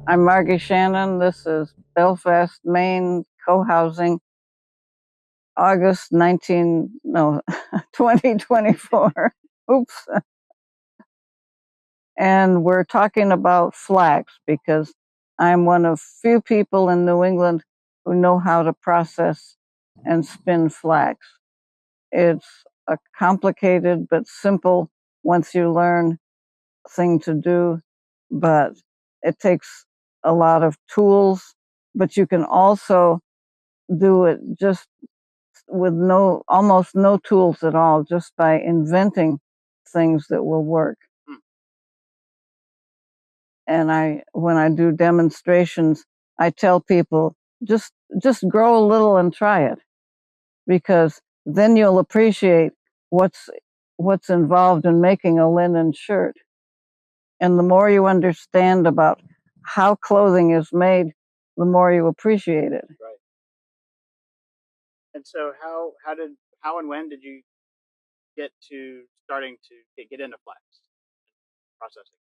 I'm Margie Shannon. This is Belfast, Maine, co-housing, August 2024. Oops. And we're talking about flax because I'm one of few people in New England who know how to process and spin flax. It's a complicated but simple, once you learn, thing to do, but it takes a lot of tools. But you can also do it just with almost no tools at all, just by inventing things that will work. And when I do demonstrations, I tell people just grow a little and try it, because then you'll appreciate what's involved in making a linen shirt. And the more you understand about how clothing is made, the more you appreciate it. Right. And so how and when did you get to starting to get into flax processing?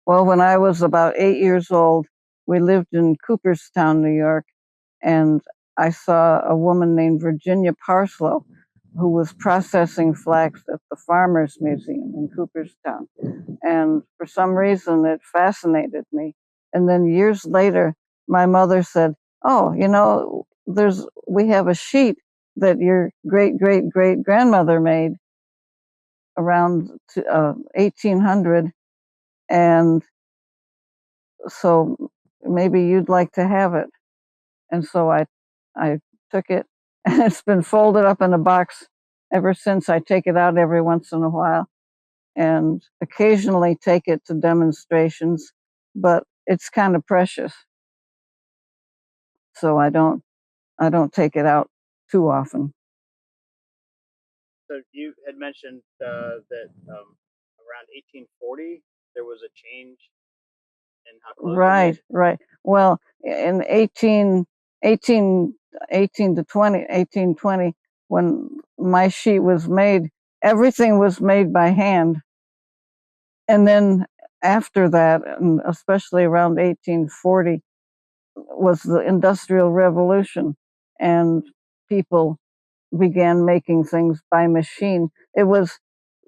Well, when I was about 8 years old, we lived in Cooperstown, New York, and I saw a woman named Virginia Parslow who was processing flax at the Farmers Museum in Cooperstown. And for some reason, it fascinated me. And then years later, my mother said, "Oh, we have a sheet that your great great great grandmother made around 1800, and so maybe you'd like to have it." And so I took it, and it's been folded up in a box ever since. I take it out every once in a while and occasionally take it to demonstrations, but it's kind of precious, so I don't take it out too often. So you had mentioned that around 1840 there was a change in how clothes were made. Right. Well, in 18 to 1820, when my sheet was made, everything was made by hand. And then after that, and especially around 1840, was the Industrial Revolution, and people began making things by machine.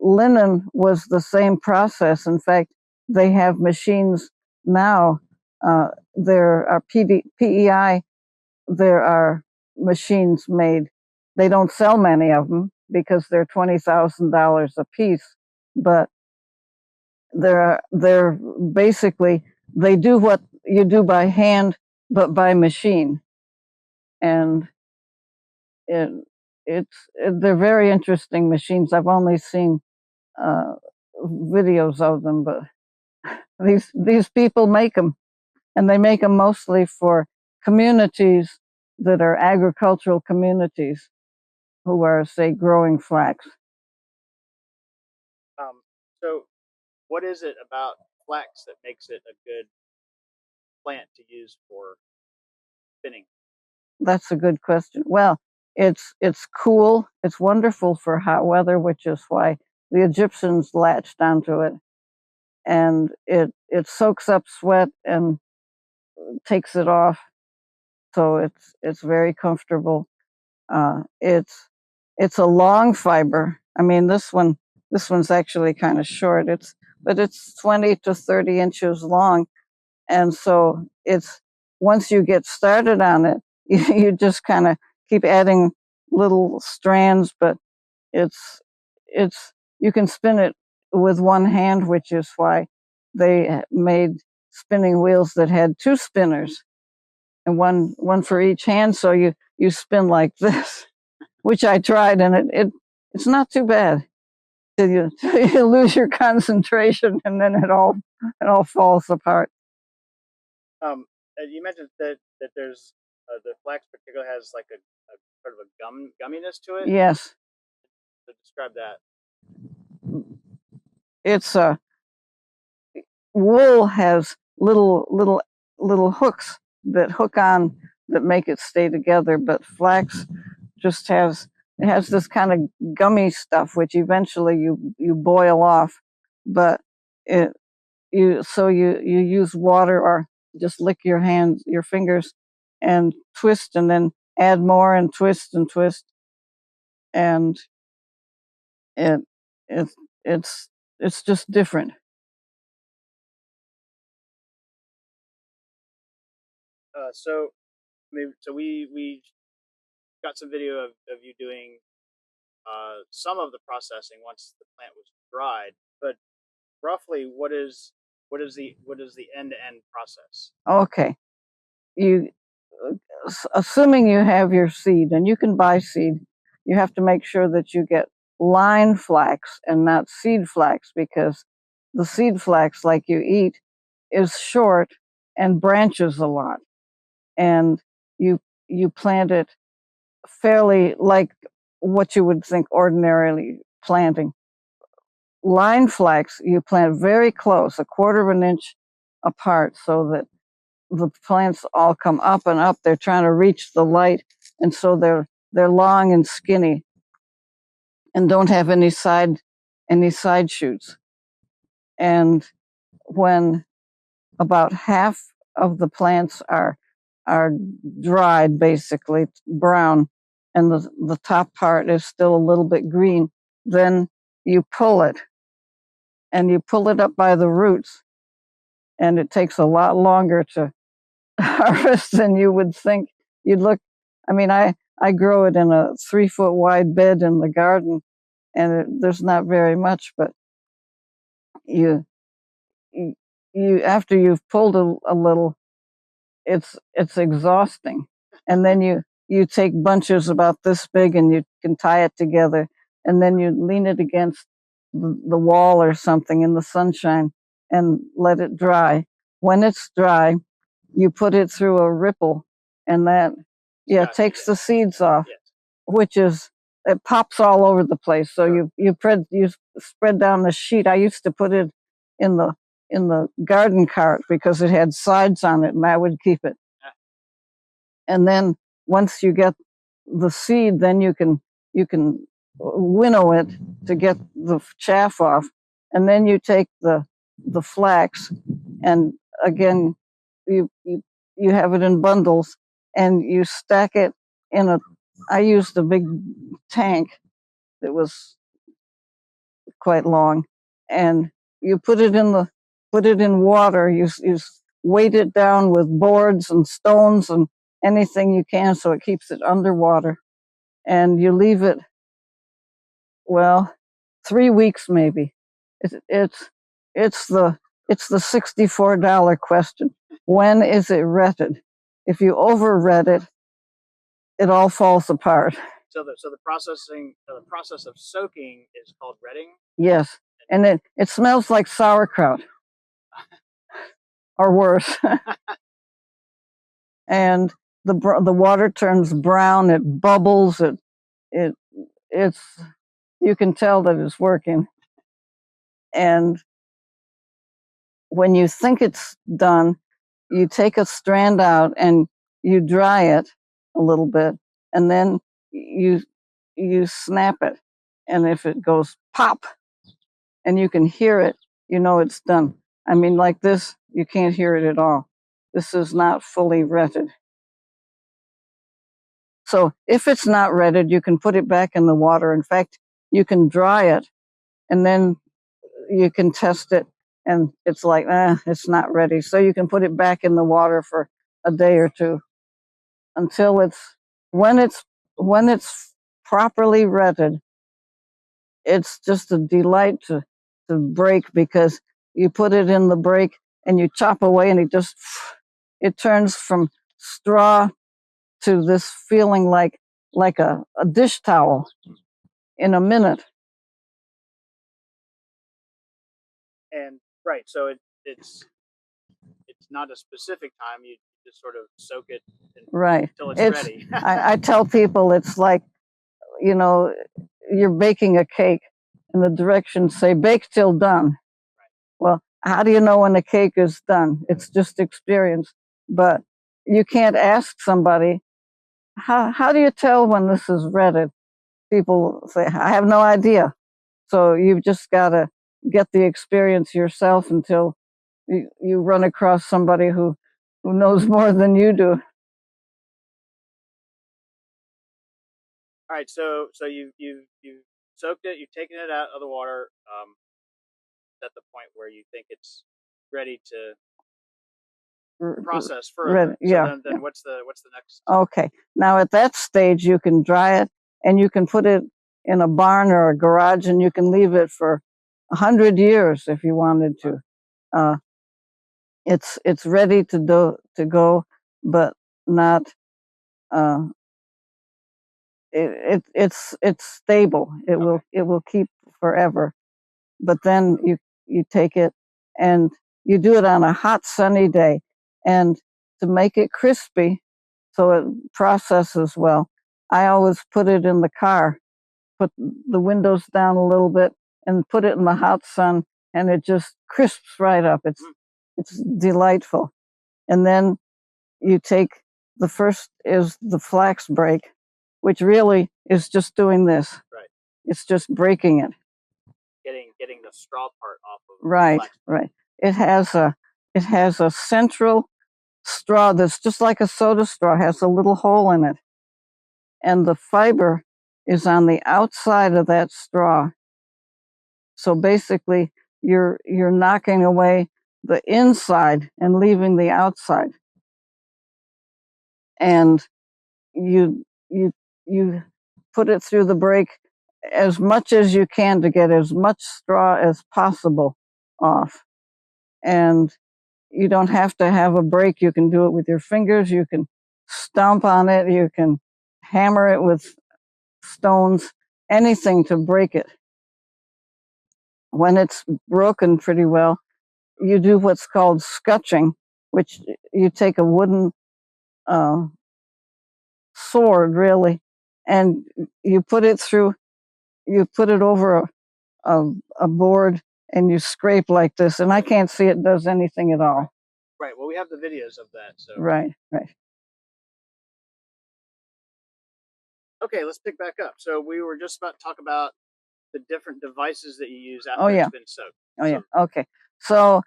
Linen was the same process. In fact, they have machines now. There are PEI. There are machines made. They don't sell many of them because they're $20,000 a piece, but they're basically, they do what you do by hand, but by machine. And they're very interesting machines. I've only seen videos of them, but these people make them, and they make them mostly for communities that are agricultural communities who are, say, growing flax. So what is it about flax that makes it a good plant to use for spinning? That's a good question. Well, it's cool. It's wonderful for hot weather, which is why the Egyptians latched onto it. And it soaks up sweat and takes it off, so it's very comfortable. It's a long fiber. I mean, this one's actually kind of short. But it's 20 to 30 inches long, and so it's, once you get started on it, you just kind of keep adding little strands. But it's you can spin it with one hand, which is why they made spinning wheels that had two spinners, and one for each hand, so you spin like this, which I tried, and it's not too bad till you lose your concentration, and then it all falls apart. You mentioned that there's the flax particularly has like a sort of a gumminess to it. Yes, So describe that. it's wool has little hooks that hook on, that make it stay together, but flax just has this kind of gummy stuff, which eventually you boil off. But it you so you use water or just lick your hands, your fingers, and twist, and then add more and twist, and it it it's it's just different. So maybe so we got some video of you doing some of the processing once the plant was dried, but roughly what is the end to end process? Okay, you assuming you have your seed, and you can buy seed, you have to make sure that you get line flax and not seed flax, because the seed flax, like you eat, is short and branches a lot, and you plant it fairly like what you would think ordinarily planting. Line flax you plant very close, a quarter of an inch apart, so that the plants all come up and up. They're trying to reach the light, and so they're long and skinny and don't have any side shoots. And when about half of the plants are dried, basically brown, and the top part is still a little bit green, then you pull it, and you pull it up by the roots, and it takes a lot longer to harvest than you would think. You'd look, I mean, I grow it in a 3 foot wide bed in the garden, and there's not very much, but you you after you've pulled a little, it's exhausting. And then you take bunches about this big, and you can tie it together, and then you lean it against the wall or something in the sunshine and let it dry. When it's dry, you put it through a ripple, and that, yeah, Gotcha, takes yes. the seeds off, Yes. which is, it pops all over the place. So Sure. you spread down the sheet. I used to put it in the garden cart because it had sides on it, and I would keep it. Yeah. And then once you get the seed, then you can winnow it to get the chaff off, and then you take the flax, and again you have it in bundles, and you stack it in a, I used a big tank that was quite long, and you put it in water. You weight it down with boards and stones and anything you can, so it keeps it underwater, and you leave it, well, 3 weeks maybe. It's it's it's the $64 question. When is it retted? If you over ret it, it all falls apart. So the process of soaking is called retting. Yes, and it smells like sauerkraut, or worse. And the water turns brown. It bubbles. It it's you can tell that it's working. And when you think it's done, you take a strand out and you dry it a little bit, and then you snap it. And if it goes pop and you can hear it, you know it's done. I mean, like this, you can't hear it at all. This is not fully retted. So if it's not retted, you can put it back in the water. In fact, you can dry it, and then you can test it, and it's like, it's not ready. So you can put it back in the water for a day or two until when it's when it's properly retted. It's just a delight to break, because you put it in the break and you chop away, and it turns from straw to this feeling like a dish towel in a minute. And right, so it's not a specific time. You just sort of soak it Right. until it's ready. I tell people it's like, you're baking a cake, and the directions say bake till done. Well, how do you know when the cake is done? It's just experience. But you can't ask somebody, how do you tell when this is ready? People say, I have no idea. So you've just got to get the experience yourself until you run across somebody who who knows more than you do. All right, so you've soaked it, you've taken it out of the water. At the point where you think it's ready to process further. Yeah. So then what's the next? Okay. Now at that stage, you can dry it, and you can put it in a barn or a garage, and you can leave it for 100 years if you wanted to. It's ready to go, but not. It's stable. It will keep forever. But then you take it and you do it on a hot sunny day, and to make it crispy so it processes well, I always put it in the car, put the windows down a little bit, and put it in the hot sun, and it just crisps right up. It's delightful. And then you take, the first is the flax break, which really is just doing this. Right. It's just breaking it. Getting the straw part off of right the flax. Right. It has a central straw that's just like a soda straw, has a little hole in it, and the fiber is on the outside of that straw. So basically you're knocking away the inside and leaving the outside, and you put it through the break as much as you can to get as much straw as possible off. And you don't have to have a break. You can do it with your fingers. You can stomp on it. You can hammer it with stones, anything to break it. When it's broken pretty well, you do what's called scutching, which you take a wooden sword, really, and you put it over a board, and you scrape like this. And I can't see it does anything at all. Right. Well, we have the videos of that. So Right. Okay, let's pick back up. So we were just about to talk about the different devices that you use after it's been soaked. Okay. So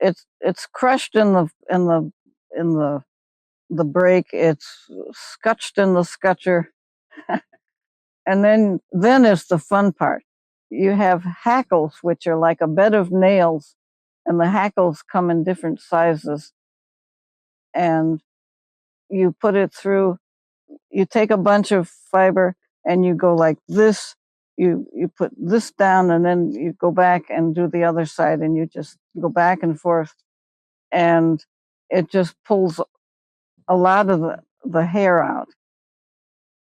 it's crushed in the break. It's scutched in the scutcher. And then is the fun part. You have hackles, which are like a bed of nails, and the hackles come in different sizes. And you put it through, you take a bunch of fiber and you go like this. You put this down, and then you go back and do the other side, and you just go back and forth, and it just pulls a lot of the hair out,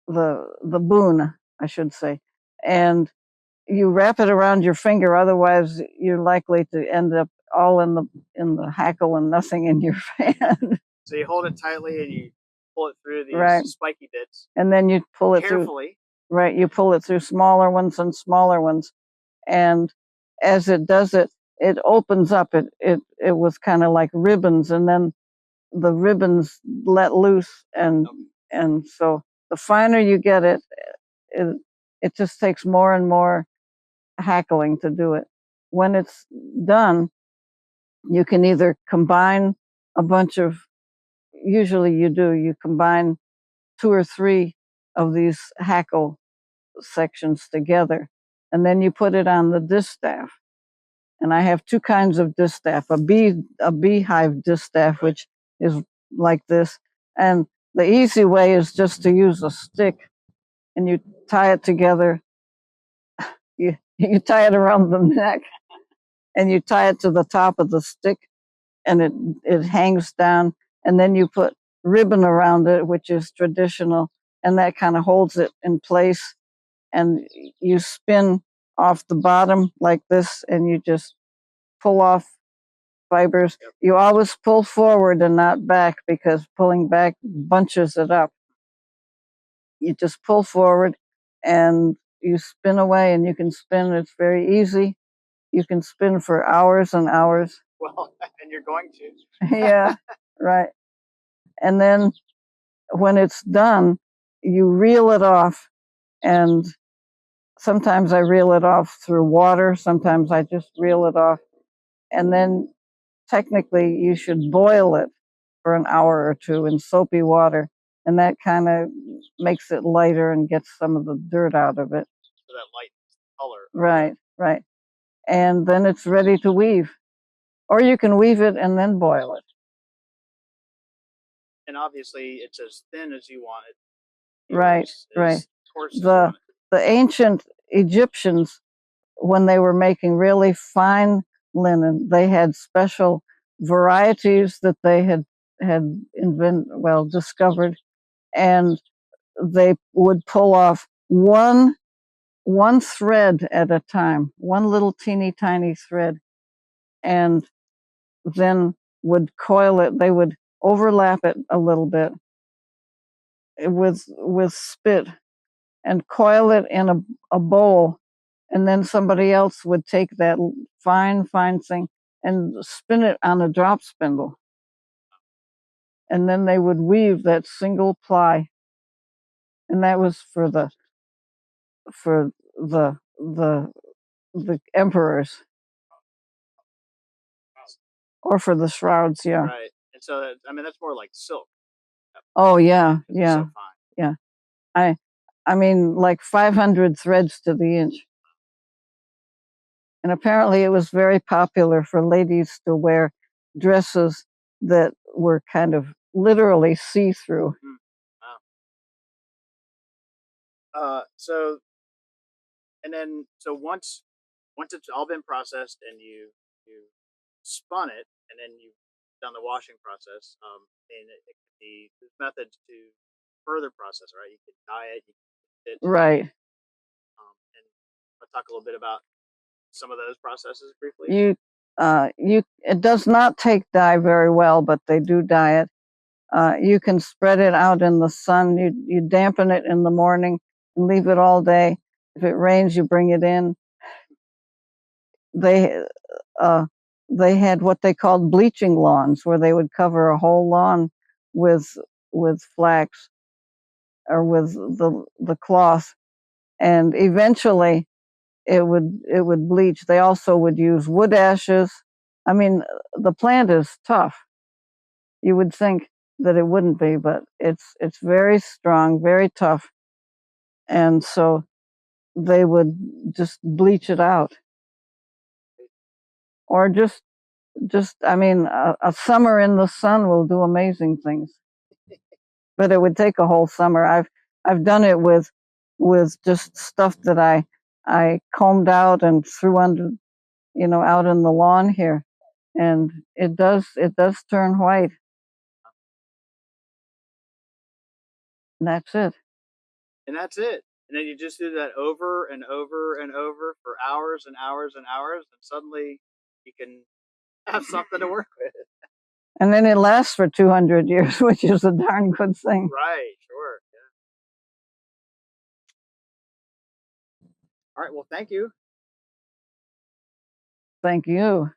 the boon, I should say. And you wrap it around your finger, otherwise you're likely to end up all in the hackle and nothing in your hand. So you hold it tightly and you pull it through these spiky bits, and then you pull it carefully. You pull it through smaller ones and smaller ones, and as it does it, it opens up. It was kind of like ribbons, and then the ribbons let loose, and so the finer you get it, it just takes more and more hackling to do it. When it's done, you can either combine a bunch of, usually you combine 2 or 3 of these hackle sections together, and then you put it on the distaff. And I have 2 kinds of distaff: a beehive distaff, which is like this, and the easy way is just to use a stick, and you tie it together. You tie it around the neck, and you tie it to the top of the stick, and it hangs down, and then you put ribbon around it, which is traditional, and that kind of holds it in place. And you spin off the bottom like this, and you just pull off fibers. You always pull forward and not back, because pulling back bunches it up. You just pull forward and you spin away, and you can spin. It's very easy. You can spin for hours and hours. Well, and you're going to. Yeah, right. And then when it's done, you reel it off. And sometimes I reel it off through water. Sometimes I just reel it off. And then technically you should boil it. for an hour or two in soapy water, and that kind of makes it lighter and gets some of the dirt out of it. So that light color. Right, right. And then it's ready to weave. Or you can weave it and then boil it. And obviously, it's as thin as you want it. Right, right. Coarse as you want it. The ancient Egyptians, when they were making really fine linen, they had special varieties that they had discovered, and they would pull off one thread at a time, one little teeny tiny thread, and then would coil it. They would overlap it a little bit with spit and coil it in a bowl, and then somebody else would take that fine thing and spin it on a drop spindle, and then they would weave that single ply, and that was for the emperors, or for the shrouds. Yeah. Right. And so, I mean, that's more like silk. Oh yeah, It's yeah, so fine. yeah. I mean, like 500 threads to the inch. And apparently it was very popular for ladies to wear dresses that were kind of literally see-through. Wow. So once it's all been processed and you spun it, and then you've done the washing process, and it can be, there's methods to further process, right? You can dye it, you can it, Right. and I'll talk a little bit about some of those processes briefly. It does not take dye very well, but they do dye it. You can spread it out in the sun. You dampen it in the morning and leave it all day. If it rains, you bring it in. They had what they called bleaching lawns, where they would cover a whole lawn with flax or with the cloth, and eventually it would bleach. They also would use wood ashes. I mean, the plant is tough. You would think that it wouldn't be, but it's very strong, very tough, and so they would just bleach it out, or just I mean, a summer in the sun will do amazing things. But it would take a whole summer. I've done it with just stuff that I combed out and threw under, out in the lawn here, and it does turn white. And that's it. And that's it. And then you just do that over and over and over for hours and hours and hours, and suddenly you can have something to work with. And then it lasts for 200 years, which is a darn good thing. Right, sure. Yeah. All right, well, thank you. Thank you.